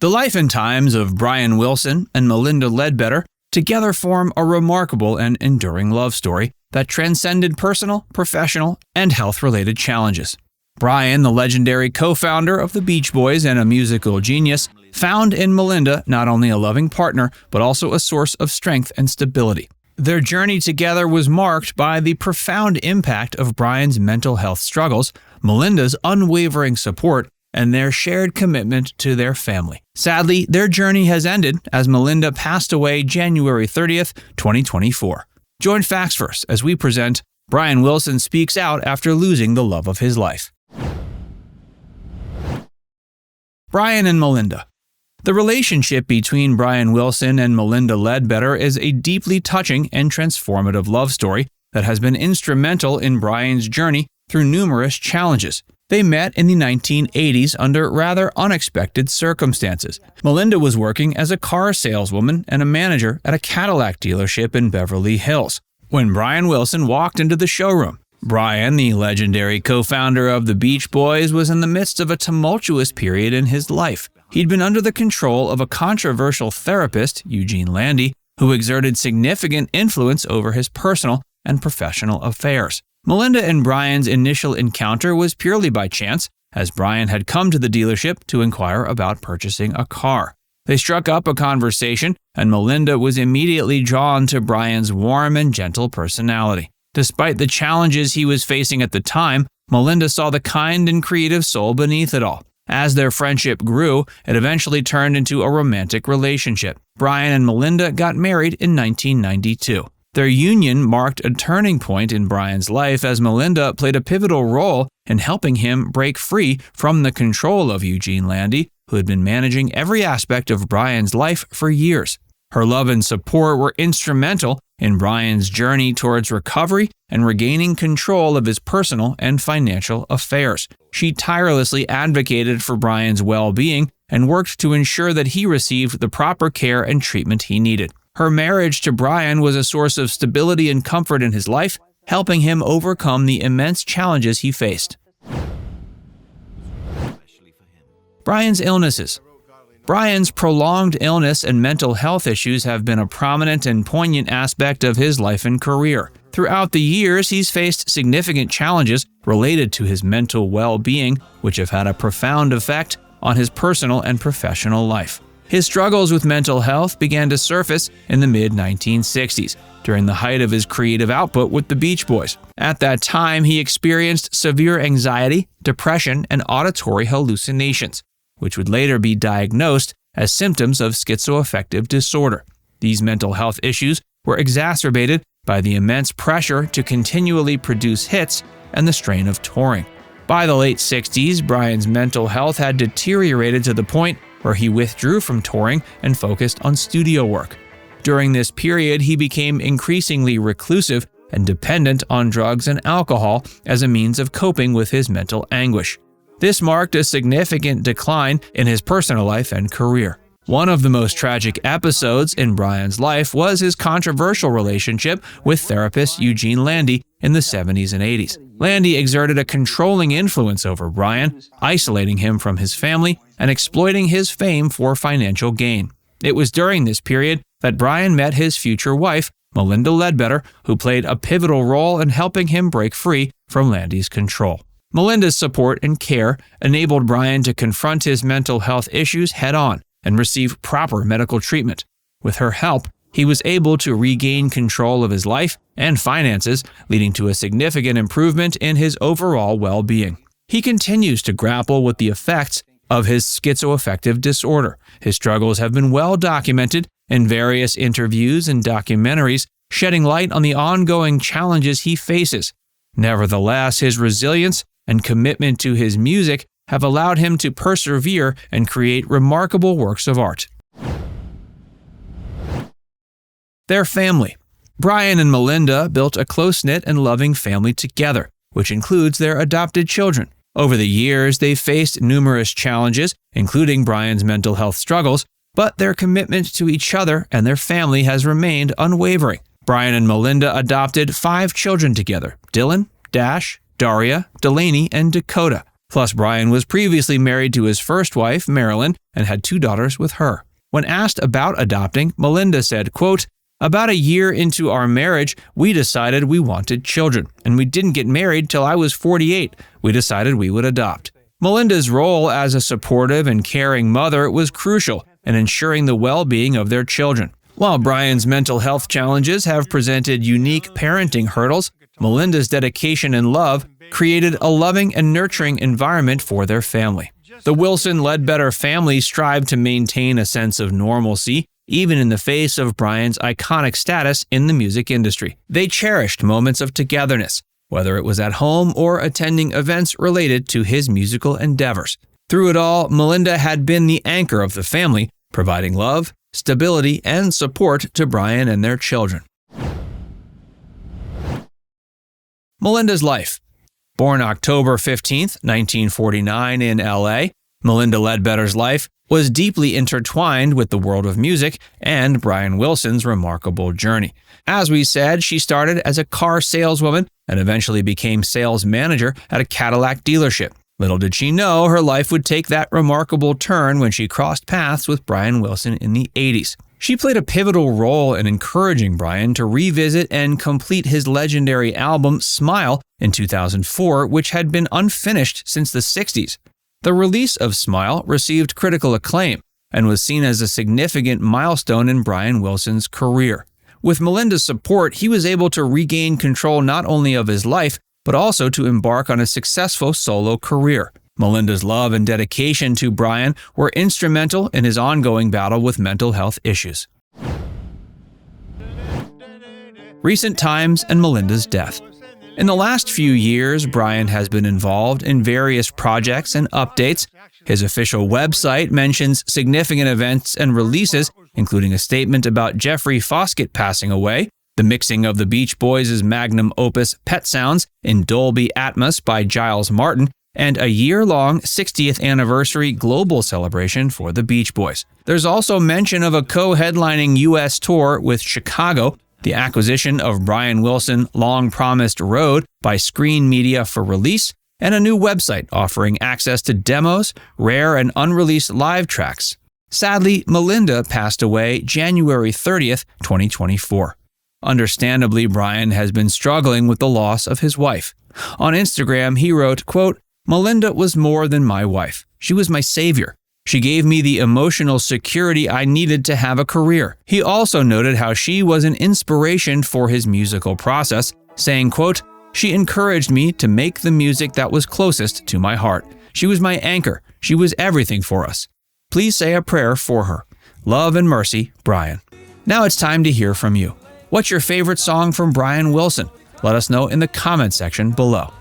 The life and times of Brian Wilson and Melinda Ledbetter together form a remarkable and enduring love story that transcended personal, professional, and health-related challenges. Brian, the legendary co-founder of the Beach Boys and a musical genius, found in Melinda not only a loving partner, but also a source of strength and stability. Their journey together was marked by the profound impact of Brian's mental health struggles, Melinda's unwavering support, and their shared commitment to their family. Sadly, their journey has ended as Melinda passed away January 30th, 2024. Join Facts First as we present Brian Wilson Speaks Out After Losing the Love of His Life. Brian and Melinda. The relationship between Brian Wilson and Melinda Ledbetter is a deeply touching and transformative love story that has been instrumental in Brian's journey through numerous challenges. They met in the 1980s under rather unexpected circumstances. Melinda was working as a car saleswoman and a manager at a Cadillac dealership in Beverly Hills when Brian Wilson walked into the showroom. Brian, the legendary co-founder of the Beach Boys, was in the midst of a tumultuous period in his life. He'd been under the control of a controversial therapist, Eugene Landy, who exerted significant influence over his personal and professional affairs. Melinda and Brian's initial encounter was purely by chance, as Brian had come to the dealership to inquire about purchasing a car. They struck up a conversation, and Melinda was immediately drawn to Brian's warm and gentle personality. Despite the challenges he was facing at the time, Melinda saw the kind and creative soul beneath it all. As their friendship grew, it eventually turned into a romantic relationship. Brian and Melinda got married in 1992. Their union marked a turning point in Brian's life as Melinda played a pivotal role in helping him break free from the control of Eugene Landy, who had been managing every aspect of Brian's life for years. Her love and support were instrumental in Brian's journey towards recovery and regaining control of his personal and financial affairs. She tirelessly advocated for Brian's well-being and worked to ensure that he received the proper care and treatment he needed. Her marriage to Brian was a source of stability and comfort in his life, helping him overcome the immense challenges he faced. Brian's illnesses. Brian's prolonged illness and mental health issues have been a prominent and poignant aspect of his life and career. Throughout the years, he's faced significant challenges related to his mental well-being, which have had a profound effect on his personal and professional life. His struggles with mental health began to surface in the mid-1960s, during the height of his creative output with the Beach Boys. At that time, he experienced severe anxiety, depression, and auditory hallucinations, which would later be diagnosed as symptoms of schizoaffective disorder. These mental health issues were exacerbated by the immense pressure to continually produce hits and the strain of touring. By the late 60s, Brian's mental health had deteriorated to the point where he withdrew from touring and focused on studio work. During this period, he became increasingly reclusive and dependent on drugs and alcohol as a means of coping with his mental anguish. This marked a significant decline in his personal life and career. One of the most tragic episodes in Brian's life was his controversial relationship with therapist Eugene Landy in the 70s and 80s. Landy exerted a controlling influence over Brian, isolating him from his family and exploiting his fame for financial gain. It was during this period that Brian met his future wife, Melinda Ledbetter, who played a pivotal role in helping him break free from Landy's control. Melinda's support and care enabled Brian to confront his mental health issues head-on and receive proper medical treatment. With her help, he was able to regain control of his life and finances, leading to a significant improvement in his overall well-being. He continues to grapple with the effects of his schizoaffective disorder. His struggles have been well documented in various interviews and documentaries, shedding light on the ongoing challenges he faces. Nevertheless, his resilience and commitment to his music have allowed him to persevere and create remarkable works of art. Their family. Brian and Melinda built a close-knit and loving family together, which includes their adopted children. Over the years, they've faced numerous challenges, including Brian's mental health struggles, but their commitment to each other and their family has remained unwavering. Brian and Melinda adopted 5 children together: Dylan, Dash, Daria, Delaney, and Dakota. Plus, Brian was previously married to his first wife, Marilyn, and had 2 daughters with her. When asked about adopting, Melinda said, quote, "About a year into our marriage, we decided we wanted children, and we didn't get married till I was 48. We decided we would adopt." Melinda's role as a supportive and caring mother was crucial in ensuring the well-being of their children. While Brian's mental health challenges have presented unique parenting hurdles, Melinda's dedication and love created a loving and nurturing environment for their family. The Wilson Ledbetter family strived to maintain a sense of normalcy, even in the face of Brian's iconic status in the music industry. They cherished moments of togetherness, whether it was at home or attending events related to his musical endeavors. Through it all, Melinda had been the anchor of the family, providing love, stability, and support to Brian and their children. Melinda's life. Born October 15, 1949 in L.A., Melinda Ledbetter's life was deeply intertwined with the world of music and Brian Wilson's remarkable journey. As we said, she started as a car saleswoman and eventually became sales manager at a Cadillac dealership. Little did she know her life would take that remarkable turn when she crossed paths with Brian Wilson in the 80s. She played a pivotal role in encouraging Brian to revisit and complete his legendary album Smile in 2004, which had been unfinished since the 60s. The release of Smile received critical acclaim and was seen as a significant milestone in Brian Wilson's career. With Melinda's support, he was able to regain control not only of his life, but also to embark on a successful solo career. Melinda's love and dedication to Brian were instrumental in his ongoing battle with mental health issues. Recent times and Melinda's death. In the last few years, Brian has been involved in various projects and updates. His official website mentions significant events and releases, including a statement about Jeffrey Foskett passing away, the mixing of the Beach Boys' magnum opus Pet Sounds in Dolby Atmos by Giles Martin, and a year-long 60th anniversary global celebration for the Beach Boys. There's also mention of a co-headlining U.S. tour with Chicago, the acquisition of Brian Wilson long-promised Road by Screen Media for release, and a new website offering access to demos, rare and unreleased live tracks. Sadly, Melinda passed away January 30th, 2024. Understandably, Brian has been struggling with the loss of his wife. On Instagram, he wrote, quote, "Melinda was more than my wife. She was my savior. She gave me the emotional security I needed to have a career." He also noted how she was an inspiration for his musical process, saying, quote, "She encouraged me to make the music that was closest to my heart. She was my anchor. She was everything for us. Please say a prayer for her. Love and mercy, Brian." Now it's time to hear from you. What's your favorite song from Brian Wilson? Let us know in the comment section below.